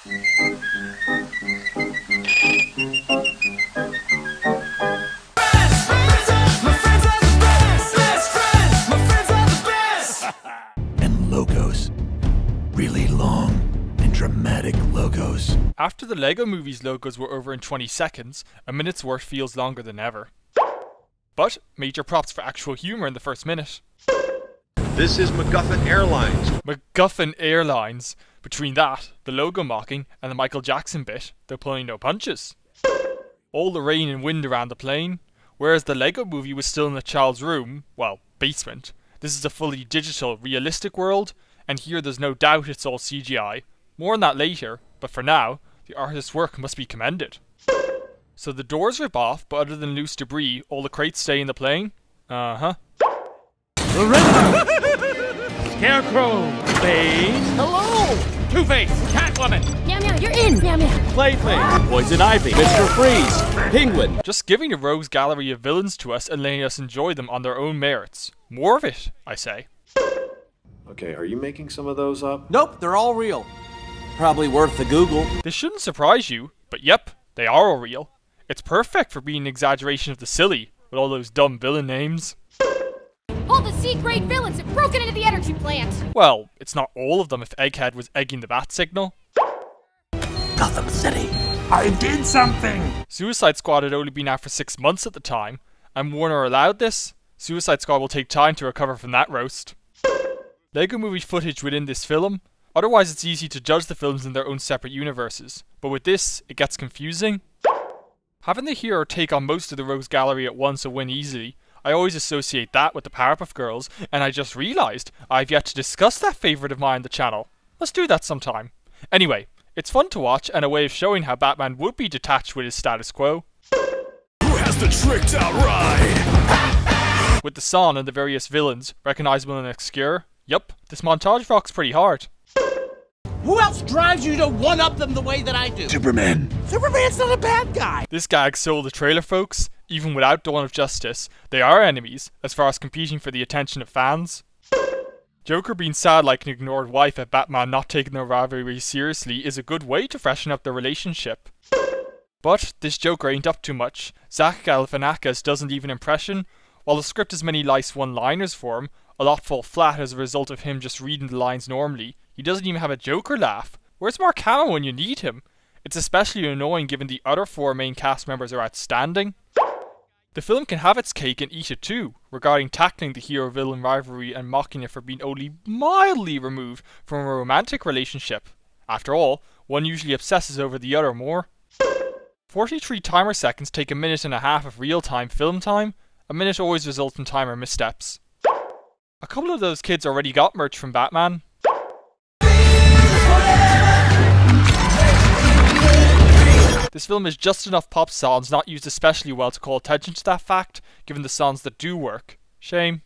And logos. Really long and dramatic logos. After the Lego Movie's logos were over in 20 seconds, a minute's worth feels longer than ever. But major props for actual humour in the first minute. This is MacGuffin Airlines. MacGuffin Airlines. Between that, the logo mocking, and the Michael Jackson bit, they're pulling no punches. All the rain and wind around the plane. Whereas the Lego Movie was still in the child's room, well, basement, this is a fully digital, realistic world, and here there's no doubt it's all CGI. More on that later, but for now, the artist's work must be commended. So the doors rip off, but other than loose debris, all the crates stay in the plane? Uh-huh. Scarecrow! Bane! Hello! Two-Face! Catwoman! Meow meow, you're in! Meow meow. Clayface! Poison Ivy! Mr. Freeze! Penguin! Just giving a rogues gallery of villains to us and letting us enjoy them on their own merits. More of it, I say. Okay, are you making some of those up? Nope, they're all real. Probably worth the Google. This shouldn't surprise you, but yep, they are all real. It's perfect for being an exaggeration of the silly, with all those dumb villain names. All the C-grade villains have broken into the energy plant! Well, it's not all of them if Egghead was egging the bat signal. Gotham City. I did something! Suicide Squad had only been out for 6 months at the time, and Warner allowed this. Suicide Squad will take time to recover from that roast. Lego Movie footage within this film. Otherwise it's easy to judge the films in their own separate universes, but with this, it gets confusing. Having the hero take on most of the rogues gallery at once and win easily, I always associate that with the Powerpuff Girls, and I just realised I've yet to discuss that favourite of mine on the channel. Let's do that sometime. Anyway, it's fun to watch and a way of showing how Batman would be detached with his status quo. Who has the tricked out ride? With the song and the various villains, recognisable and obscure. Yup, this montage rocks pretty hard. Who else drives you to one-up them the way that I do? Superman. Superman's not a bad guy! This gag sold the trailer, folks. Even without Dawn of Justice, they are enemies, as far as competing for the attention of fans. Joker being sad like an ignored wife at Batman not taking their rivalry seriously is a good way to freshen up their relationship. But this Joker ain't up too much. Zach Galifianakis doesn't leave an impression. While the script has many nice one-liners for him, a lot fall flat as a result of him just reading the lines normally. He doesn't even have a Joker laugh. Where's Mark Hamill when you need him? It's especially annoying given the other 4 main cast members are outstanding. The film can have its cake and eat it too, regarding tackling the hero-villain rivalry and mocking it for being only mildly removed from a romantic relationship. After all, one usually obsesses over the other more. 43 timer seconds take a minute and a half of real-time film time. A minute always results in timer missteps. A couple of those kids already got merch from Batman. This film is just enough pop songs not used especially well to call attention to that fact, given the songs that do work. Shame.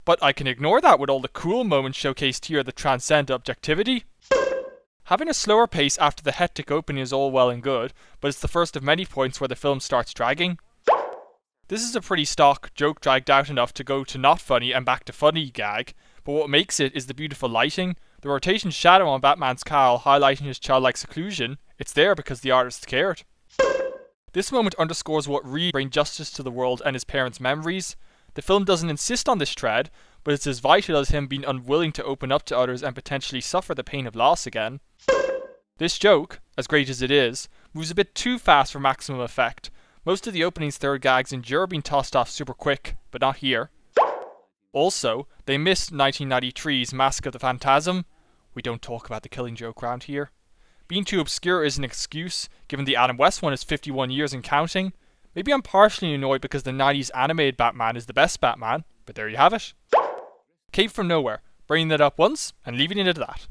But I can ignore that with all the cool moments showcased here that transcend objectivity. Having a slower pace after the hectic opening is all well and good, but it's the first of many points where the film starts dragging. This is a pretty stock joke dragged out enough to go to not funny and back to funny gag, but what makes it is the beautiful lighting, the rotation shadow on Batman's cowl highlighting his childlike seclusion. It's there because the artist cared. This moment underscores what really brings justice to the world and his parents' memories. The film doesn't insist on this thread, but it's as vital as him being unwilling to open up to others and potentially suffer the pain of loss again. This joke, as great as it is, moves a bit too fast for maximum effect. Most of the opening's third gags endure being tossed off super quick, but not here. Also, they missed 1993's Mask of the Phantasm. We don't talk about the Killing Joke around here. Being too obscure is an excuse, given the Adam West one is 51 years and counting. Maybe I'm partially annoyed because the 90s animated Batman is the best Batman, but there you have it. Cape from nowhere, bringing that up once and leaving it at that.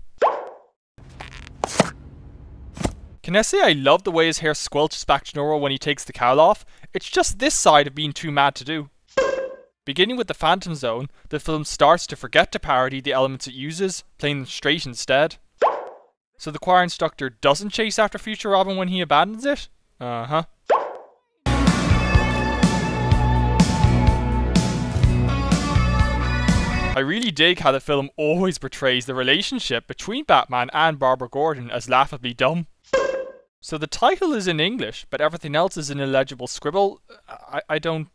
Can I say I love the way his hair squelches back to normal when he takes the cowl off? It's just this side of being too mad to do. Beginning with the Phantom Zone, the film starts to forget to parody the elements it uses, playing them straight instead. So the choir instructor doesn't chase after future Robin when he abandons it? Uh-huh. I really dig how the film always portrays the relationship between Batman and Barbara Gordon as laughably dumb. So the title is in English, but everything else is in illegible scribble. I don't...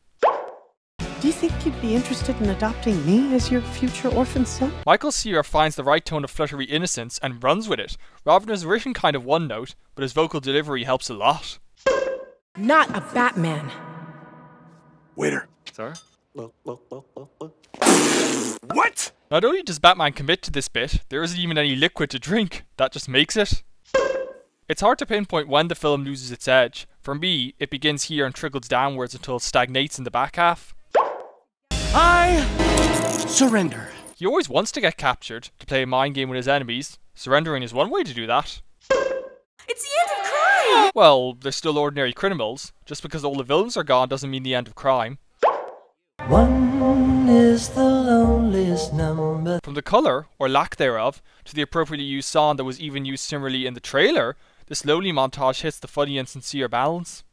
Do you think you'd be interested in adopting me as your future orphan son? Michael Cera finds the right tone of fluttery innocence and runs with it. Robin is written kind of one note, but his vocal delivery helps a lot. Not a Batman. Waiter. Sorry? What? Not only does Batman commit to this bit, there isn't even any liquid to drink. That just makes it. It's hard to pinpoint when the film loses its edge. For me, it begins here and trickles downwards until it stagnates in the back half. I surrender. He always wants to get captured, to play a mind game with his enemies. Surrendering is one way to do that. It's the end of crime! Well, they're still ordinary criminals. Just because all the villains are gone doesn't mean the end of crime. One is the loneliest number. From the colour, or lack thereof, to the appropriately used song that was even used similarly in the trailer, this lonely montage hits the funny and sincere balance.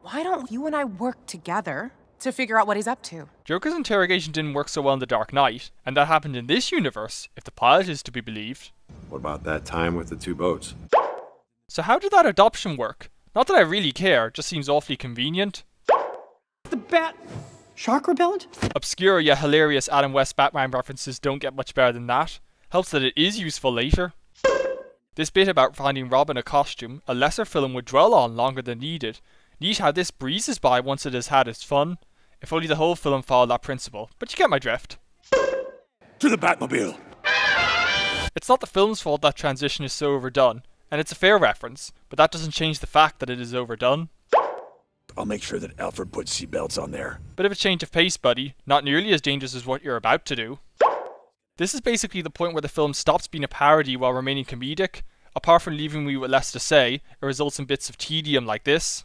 Why don't you and I work together to figure out what he's up to? Joker's interrogation didn't work so well in The Dark Knight, and that happened in this universe, if the pilot is to be believed. What about that time with the 2 boats? So how did that adoption work? Not that I really care, just seems awfully convenient. The bat... shark repellent? Obscure yet hilarious Adam West Batman references don't get much better than that. Helps that it is useful later. This bit about finding Robin a costume, a lesser film would dwell on longer than needed. Neat how this breezes by once it has had its fun. If only the whole film followed that principle, but you get my drift. To the Batmobile. It's not the film's fault that transition is so overdone, and it's a fair reference, but that doesn't change the fact that it is overdone. I'll make sure that Alfred puts seatbelts on there. Bit of a change of pace, buddy. Not nearly as dangerous as what you're about to do. This is basically the point where the film stops being a parody while remaining comedic. Apart from leaving me with less to say, it results in bits of tedium like this.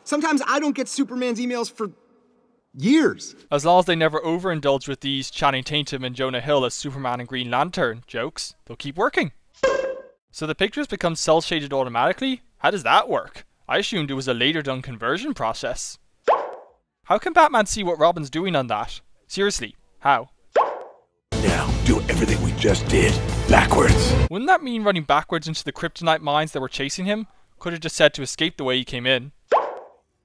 Sometimes I don't get Superman's emails for years. As long as they never overindulge with these Channing Tatum and Jonah Hill as Superman and Green Lantern jokes, they'll keep working. So the pictures become cel-shaded automatically? How does that work? I assumed it was a later done conversion process. How can Batman see what Robin's doing on that? Seriously, how? Now, do everything we just did, backwards. Wouldn't that mean running backwards into the kryptonite mines that were chasing him? Could have just said to escape the way he came in.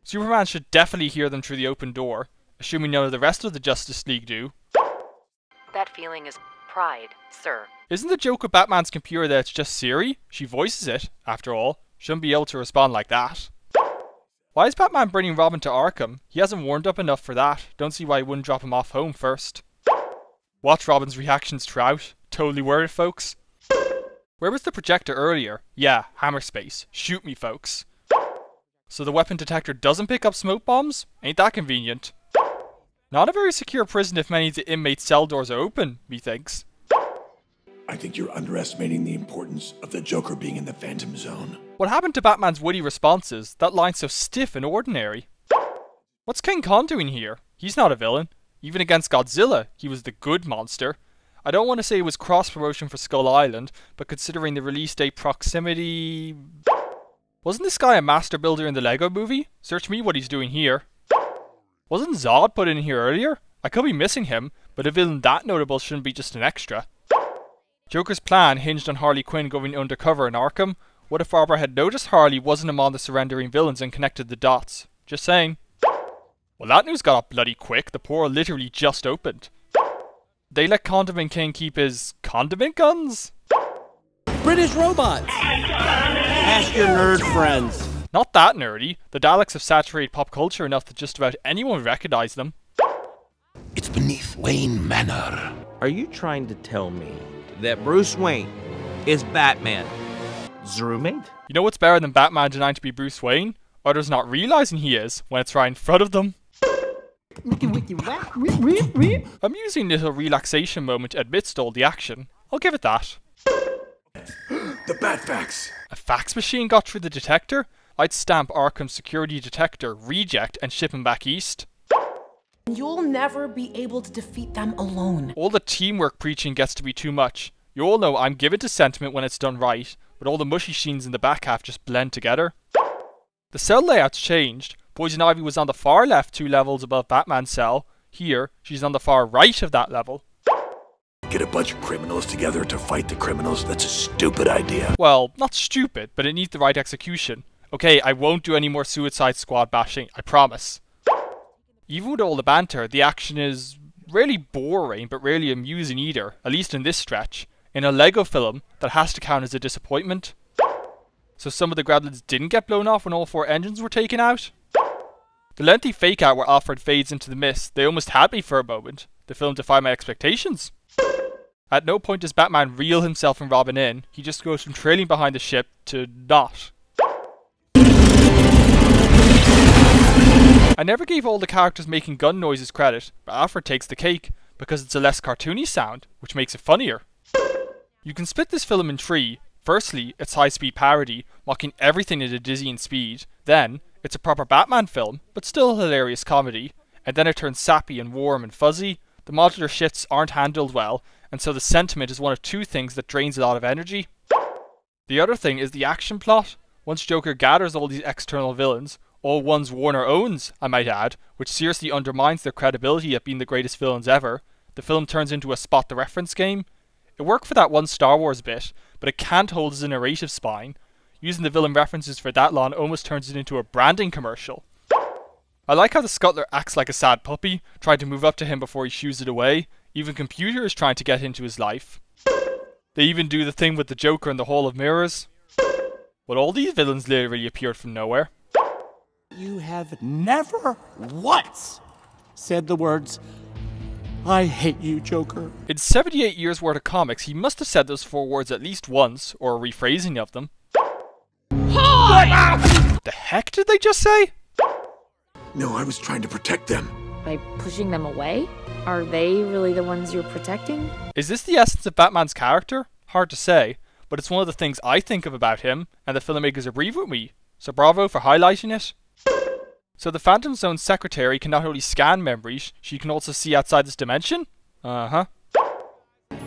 Superman should definitely hear them through the open door, assuming none of the rest of the Justice League do. That feeling is pride, sir. Isn't the joke with Batman's computer that it's just Siri? She voices it, after all. Shouldn't be able to respond like that. Why is Batman bringing Robin to Arkham? He hasn't warmed up enough for that. Don't see why he wouldn't drop him off home first. Watch Robin's reactions throughout. Totally worth it, folks. Where was the projector earlier? Yeah, Hammerspace. Shoot me, folks. So the weapon detector doesn't pick up smoke bombs? Ain't that convenient. Not a very secure prison if many of the inmates' cell doors are open, methinks. I think you're underestimating the importance of the Joker being in the Phantom Zone. What happened to Batman's witty responses? That line's so stiff and ordinary. What's King Kong doing here? He's not a villain. Even against Godzilla, he was the good monster. I don't want to say it was cross-promotion for Skull Island, but considering the release date proximity... Wasn't this guy a master builder in the Lego movie? Search me what he's doing here. Wasn't Zod put in here earlier? I could be missing him, but a villain that notable shouldn't be just an extra. Joker's plan hinged on Harley Quinn going undercover in Arkham. What if Barbara had noticed Harley wasn't among the surrendering villains and connected the dots? Just saying. Well, that news got up bloody quick. The portal literally just opened. They let Condiment King keep his condiment guns? British robots. Ask your nerd friends. Not that nerdy. The Daleks have saturated pop culture enough that just about anyone would recognize them. It's beneath Wayne Manor. Are you trying to tell me that Bruce Wayne is Batman's roommate? You know what's better than Batman denying to be Bruce Wayne? Others not realizing he is when it's right in front of them. Amusing little relaxation moment amidst all the action. I'll give it that. The Batfax. A fax machine got through the detector? I'd stamp Arkham's security detector reject and ship him back east. You'll never be able to defeat them alone. All the teamwork preaching gets to be too much. You all know I'm given to sentiment when it's done right, but all the mushy scenes in the back half just blend together. The cell layout's changed. Poison Ivy was on the far left 2 levels above Batman's cell. Here, she's on the far right of that level. Get a bunch of criminals together to fight the criminals? That's a stupid idea. Well, not stupid, but it needs the right execution. Okay, I won't do any more Suicide Squad bashing, I promise. Even with all the banter, the action is really boring, but really amusing either, at least in this stretch. In a Lego film, that has to count as a disappointment. So some of the Gremlins didn't get blown off when all 4 engines were taken out? The lengthy fake out where Alfred fades into the mist, they almost had me for a moment. The film defied my expectations. At no point does Batman reel himself and Robin in, he just goes from trailing behind the ship to not. I never gave all the characters making gun noises credit, but Alfred takes the cake, because it's a less cartoony sound, which makes it funnier. You can split this film in 3. Firstly, it's high-speed parody, mocking everything at a dizzying speed. Then, it's a proper Batman film, but still a hilarious comedy. And then it turns sappy and warm and fuzzy. The modular shifts aren't handled well, and so the sentiment is one of 2 things that drains a lot of energy. The other thing is the action plot. Once Joker gathers all these external villains, all ones Warner owns, I might add, which seriously undermines their credibility at being the greatest villains ever, the film turns into a spot the reference game. It worked for that one Star Wars bit, but it can't hold as a narrative spine. Using the villain references for that long almost turns it into a branding commercial. I like how the Scuttler acts like a sad puppy, trying to move up to him before he shoos it away. Even Computer is trying to get into his life. They even do the thing with the Joker in the Hall of Mirrors. But all these villains literally appeared from nowhere. You have never once said the words, "I hate you, Joker." In 78 years worth of comics, he must have said those 4 words at least once, or a rephrasing of them. The heck did they just say? No, I was trying to protect them. By pushing them away? Are they really the ones you're protecting? Is this the essence of Batman's character? Hard to say, but it's one of the things I think of about him, and the filmmakers agree with me, so bravo for highlighting it. So the Phantom Zone's secretary can not only scan memories, she can also see outside this dimension? Uh-huh.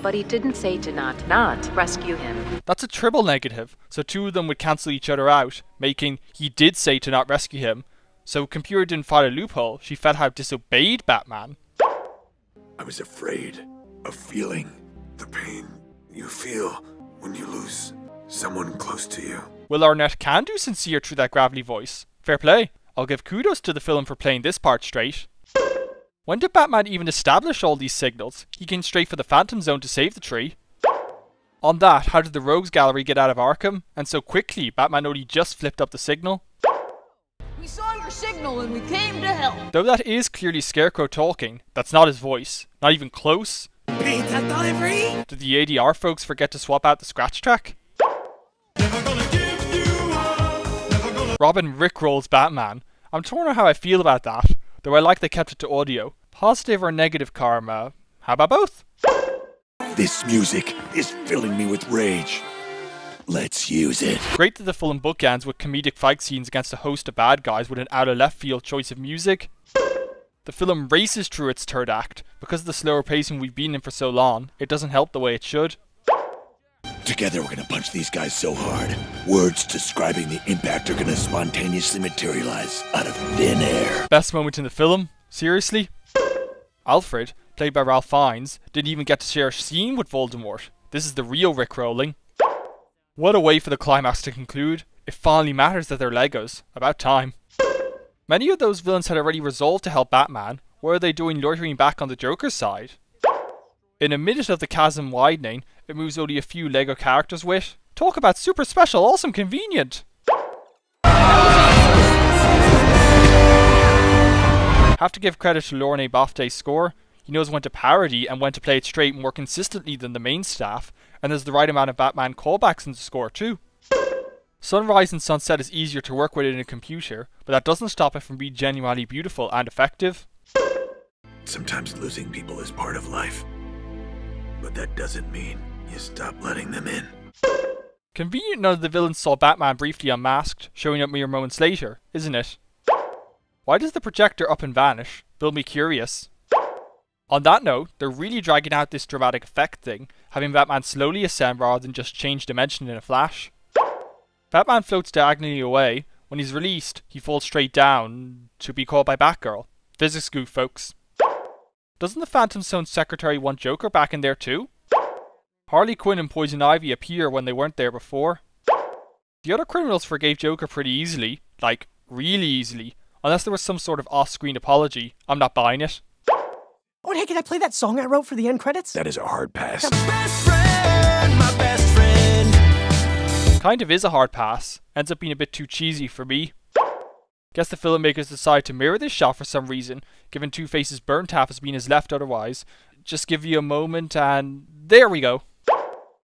But he didn't say to not rescue him. That's a triple negative, so 2 of them would cancel each other out, making he did say to not rescue him. So Computer didn't find a loophole, she fed how disobeyed Batman. I was afraid of feeling the pain you feel when you lose someone close to you. Will Arnett can do sincere through that gravelly voice. Fair play. I'll give kudos to the film for playing this part straight. When did Batman even establish all these signals? He came straight for the Phantom Zone to save the tree. On that, how did the Rogues Gallery get out of Arkham? And so quickly, Batman only just flipped up the signal. We saw your signal and we came to help. Though that is clearly Scarecrow talking, that's not his voice. Not even close. Pizza delivery? Did the ADR folks forget to swap out the scratch track? Robin rickrolls Batman. I'm torn on how I feel about that, though I like they kept it to audio. Positive or negative karma? How about both? This music is filling me with rage. Let's use it. Great that the film bookends with comedic fight scenes against a host of bad guys with an out-of-left-field choice of music. The film races through its 3rd act. Because of the slower pacing we've been in for so long, it doesn't help the way it should. Together we're gonna punch these guys so hard, words describing the impact are gonna spontaneously materialize out of thin air. Best moment in the film? Seriously? Alfred, played by Ralph Fiennes, didn't even get to share a scene with Voldemort. This is the real rickrolling. What a way for the climax to conclude. It finally matters that they're Legos. About time. Many of those villains had already resolved to help Batman. What are they doing loitering back on the Joker's side? In a minute of the chasm widening, it moves only a few Lego characters with. Talk about super special, awesome, convenient! Have to give credit to Lorne Bofte's score. He knows when to parody and when to play it straight more consistently than the main staff, and there's the right amount of Batman callbacks in the score too. Sunrise and sunset is easier to work with in a computer, but that doesn't stop it from being genuinely beautiful and effective. Sometimes losing people is part of life, but that doesn't mean you stop letting them in. Convenient none of the villains saw Batman briefly unmasked, showing up mere moments later, isn't it? Why does the projector up and vanish? Build me curious. On that note, they're really dragging out this dramatic effect thing, having Batman slowly ascend rather than just change dimension in a flash. Batman floats diagonally away. When he's released, he falls straight down to be caught by Batgirl. Physics goof, folks. doesn't the Phantom Zone's secretary want Joker back in there too? Harley Quinn and Poison Ivy appear when they weren't there before. The other criminals forgave Joker pretty easily, like, really easily, unless there was some sort of off-screen apology. I'm not buying it. Oh, hey, can I play that song I wrote for the end credits? That is a hard pass. My best friend. Kind of is a hard pass. Ends up being a bit too cheesy for me. Guess the filmmakers decided to mirror this shot for some reason, given Two-Face's burnt half has been his left otherwise. Just give you a moment and there we go.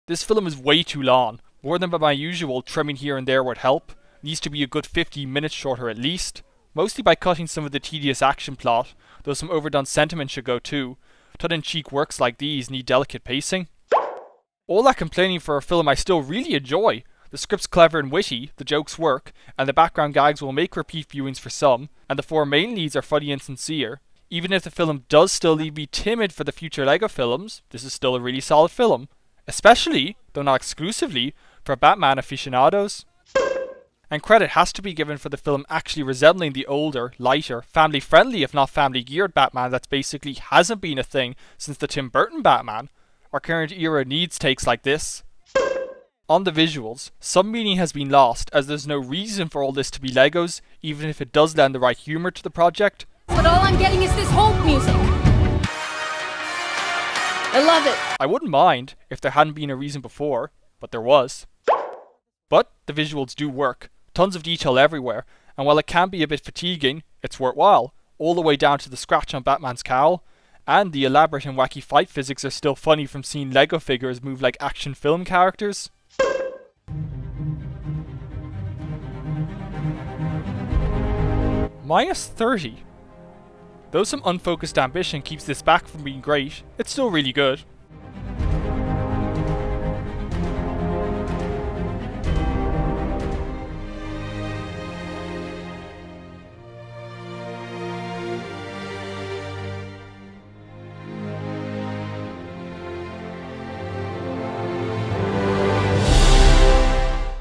This film is way too long. More than by my usual trimming here and there would help. Needs to be a good 15 minutes shorter at least. Mostly by cutting some of the tedious action plot, though some overdone sentiment should go too. Tongue-in-cheek works like these need delicate pacing. All that complaining for a film I still really enjoy. The script's clever and witty, the jokes work, and the background gags will make repeat viewings for some, and the four main leads are funny and sincere. Even if the film does still leave me timid for the future LEGO films, this is still a really solid film. Especially, though not exclusively, for Batman aficionados. And credit has to be given for the film actually resembling the older, lighter, family-friendly if not family-geared Batman that's basically hasn't been a thing since the Tim Burton Batman. Our current era needs takes like this. On the visuals, some meaning has been lost as there's no reason for all this to be Legos, even if it does lend the right humour to the project. But all I'm getting is this Hulk music. I love it. I wouldn't mind if there hadn't been a reason before, but there was. But the visuals do work. Tons of detail everywhere, and while it can be a bit fatiguing, it's worthwhile, all the way down to the scratch on Batman's cowl, and the elaborate and wacky fight physics are still funny from seeing LEGO figures move like action film characters. Minus 30. Though some unfocused ambition keeps this back from being great, it's still really good.